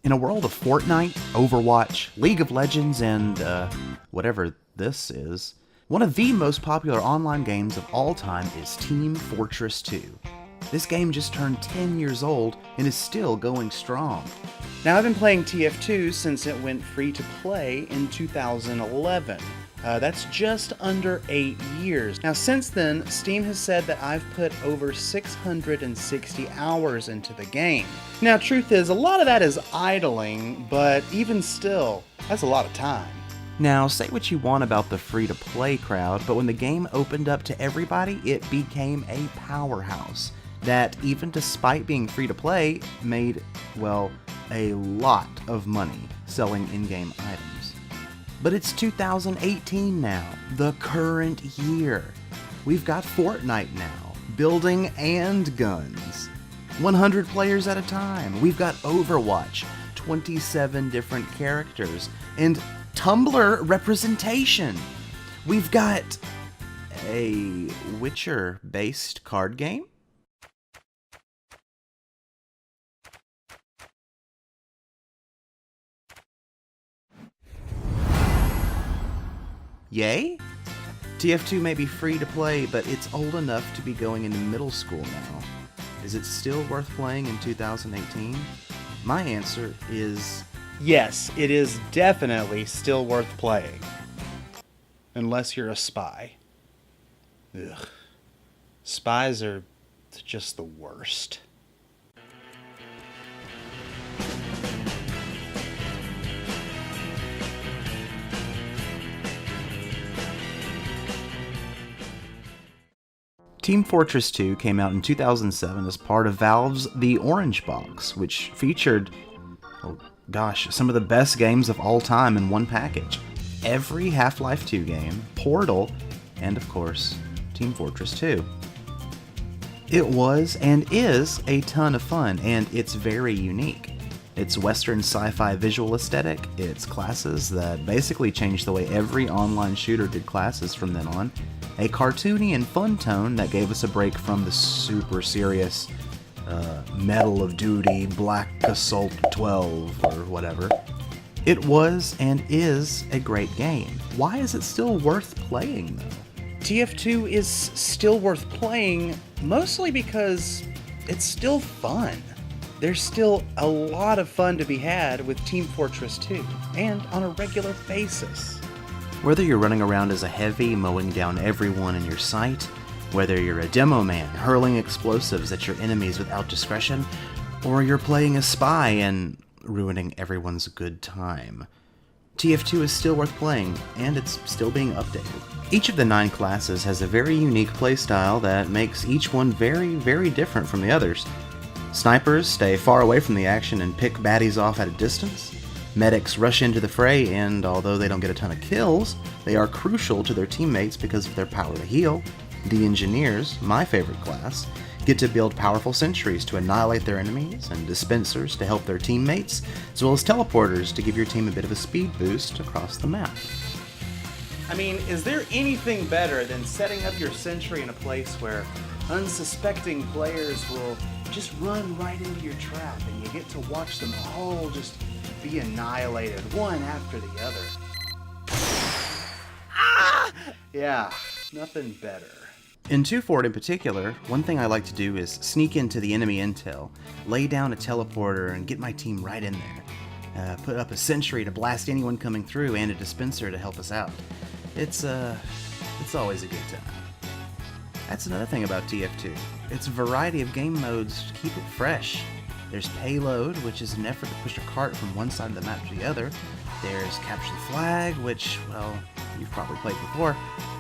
In a world of Fortnite, Overwatch, League of Legends, and whatever this is, one of the most popular online games of all time is Team Fortress 2. This game just turned 10 years old and is still going strong. Now, I've been playing TF2 since it went free to play in 2011. That's just under 8 years. Now, since then, Steam has said that I've put over 660 hours into the game. Now, truth is, a lot of that is idling, but even still, that's a lot of time. Now, say what you want about the free-to-play crowd, but when the game opened up to everybody, it became a powerhouse that, even despite being free-to-play, made, well, a lot of money selling in-game items. But it's 2018 now, the current year. We've got Fortnite now, building and guns. 100 players at a time. We've got Overwatch, 27 different characters, and Tumblr representation. We've got a Witcher-based card game. Yay? TF2 may be free to play, but it's old enough to be going into middle school now. Is it still worth playing in 2018? My answer is yes, it is definitely still worth playing. Unless you're a spy. Ugh. Spies are just the worst. Team Fortress 2 came out in 2007 as part of Valve's The Orange Box, which featured, oh gosh, some of the best games of all time in one package. Every Half-Life 2 game, Portal, and of course, Team Fortress 2. It was and is a ton of fun, and it's very unique. Its Western sci-fi visual aesthetic, its classes that basically changed the way every online shooter did classes from then on, a cartoony and fun tone that gave us a break from the super serious Medal of Duty, Black Assault 12, or whatever. It was and is a great game. Why is it still worth playing, though? TF2 is still worth playing mostly because it's still fun. There's still a lot of fun to be had with Team Fortress 2, and on a regular basis. Whether you're running around as a heavy, mowing down everyone in your sight, whether you're a demo man, hurling explosives at your enemies without discretion, or you're playing a spy and ruining everyone's good time, TF2 is still worth playing, and it's still being updated. Each of the 9 classes has a very unique playstyle that makes each one very, very different from the others. Snipers stay far away from the action and pick baddies off at a distance. Medics rush into the fray, and although they don't get a ton of kills, they are crucial to their teammates because of their power to heal. The Engineers, my favorite class, get to build powerful sentries to annihilate their enemies, and Dispensers to help their teammates, as well as Teleporters to give your team a bit of a speed boost across the map. I mean, is there anything better than setting up your sentry in a place where unsuspecting players will just run right into your trap, and you get to watch them all just be annihilated, one after the other. Yeah, nothing better. In 2.4 in particular, one thing I like to do is sneak into the enemy intel, lay down a teleporter, and get my team right in there. Put up a sentry to blast anyone coming through, and a dispenser to help us out. It's always a good time. That's another thing about TF2. Its variety of game modes keep it fresh. There's Payload, which is an effort to push a cart from one side of the map to the other. There's Capture the Flag, which, well, you've probably played before.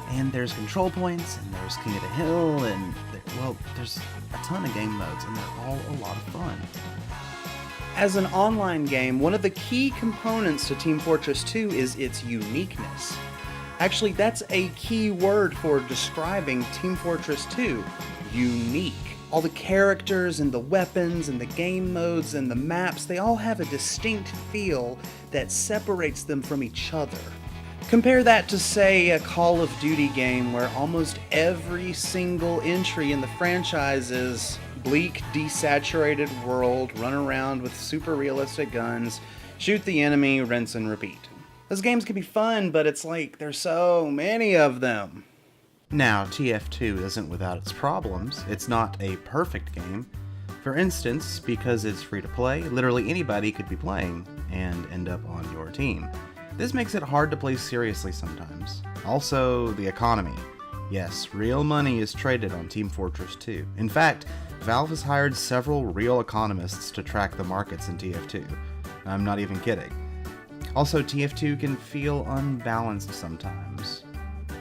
And there's Control Points, and there's King of the Hill, and, there's a ton of game modes, and they're all a lot of fun. As an online game, one of the key components to Team Fortress 2 is its uniqueness. Actually, that's a key word for describing Team Fortress 2. Unique. All the characters and the weapons and the game modes and the maps, they all have a distinct feel that separates them from each other. Compare that to, say, a Call of Duty game where almost every single entry in the franchise is bleak, desaturated world, run around with super realistic guns, shoot the enemy, rinse and repeat. Those games can be fun, but it's like there's so many of them. Now, TF2 isn't without its problems. It's not a perfect game. For instance, because it's free to play, literally anybody could be playing and end up on your team. This makes it hard to play seriously sometimes. Also, the economy. Yes, real money is traded on Team Fortress 2. In fact, Valve has hired several real economists to track the markets in TF2. I'm not even kidding. Also, TF2 can feel unbalanced sometimes.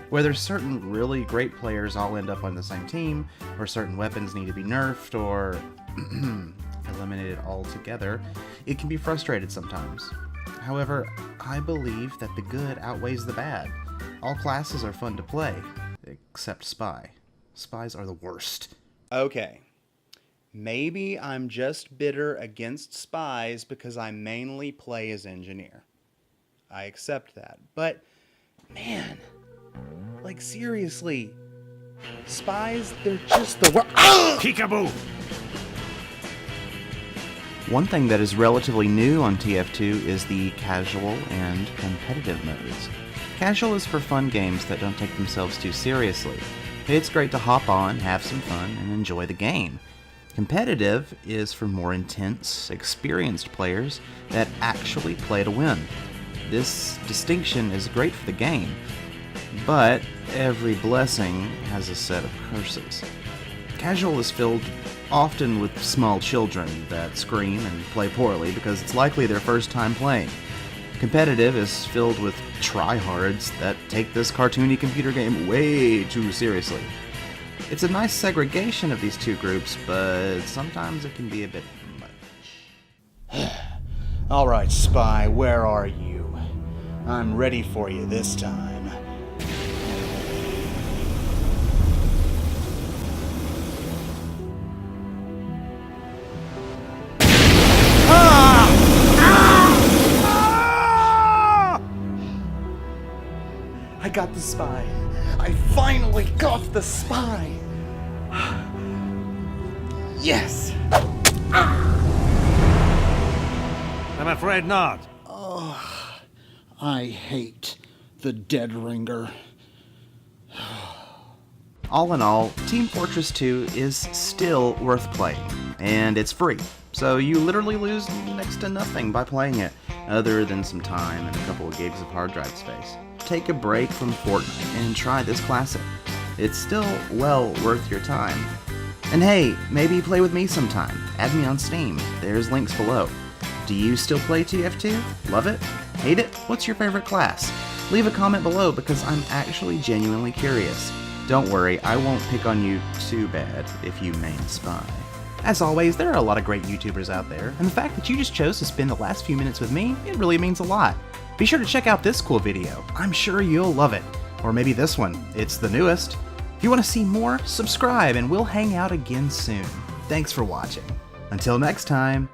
Whether certain really great players all end up on the same team, or certain weapons need to be nerfed, or eliminated altogether, it can be frustrated sometimes. However, I believe that the good outweighs the bad. All classes are fun to play, except Spy. Spies are the worst. Okay. Maybe I'm just bitter against Spies because I mainly play as Engineer. I accept that. But, man, like seriously, Spies, they're just the worst. Peekaboo! One thing that is relatively new on TF2 is the casual and competitive modes. Casual is for fun games that don't take themselves too seriously. It's great to hop on, have some fun, and enjoy the game. Competitive is for more intense, experienced players that actually play to win. This distinction is great for the game, but every blessing has a set of curses. Casual is filled often with small children that scream and play poorly because it's likely their first time playing. Competitive is filled with tryhards that take this cartoony computer game way too seriously. It's a nice segregation of these two groups, but sometimes it can be a bit much. Alright, Spy, where are you? I'm ready for you this time. I got the Spy. I finally got the Spy. Yes. I'm afraid not. Oh, I hate the Dead Ringer. All in all, Team Fortress 2 is still worth playing, and it's free, so you literally lose next to nothing by playing it, other than some time and a couple of gigs of hard drive space. Take a break from Fortnite and try this classic. It's still well worth your time. And hey, maybe play with me sometime. Add me on Steam. There's links below. Do you still play TF2? Love it? Hate it? What's your favorite class? Leave a comment below because I'm actually genuinely curious. Don't worry, I won't pick on you too bad if you main Spy. As always, there are a lot of great YouTubers out there, and the fact that you just chose to spend the last few minutes with me, it really means a lot. Be sure to check out this cool video. I'm sure you'll love it. Or maybe this one. It's the newest. If you want to see more, subscribe and we'll hang out again soon. Thanks for watching. Until next time,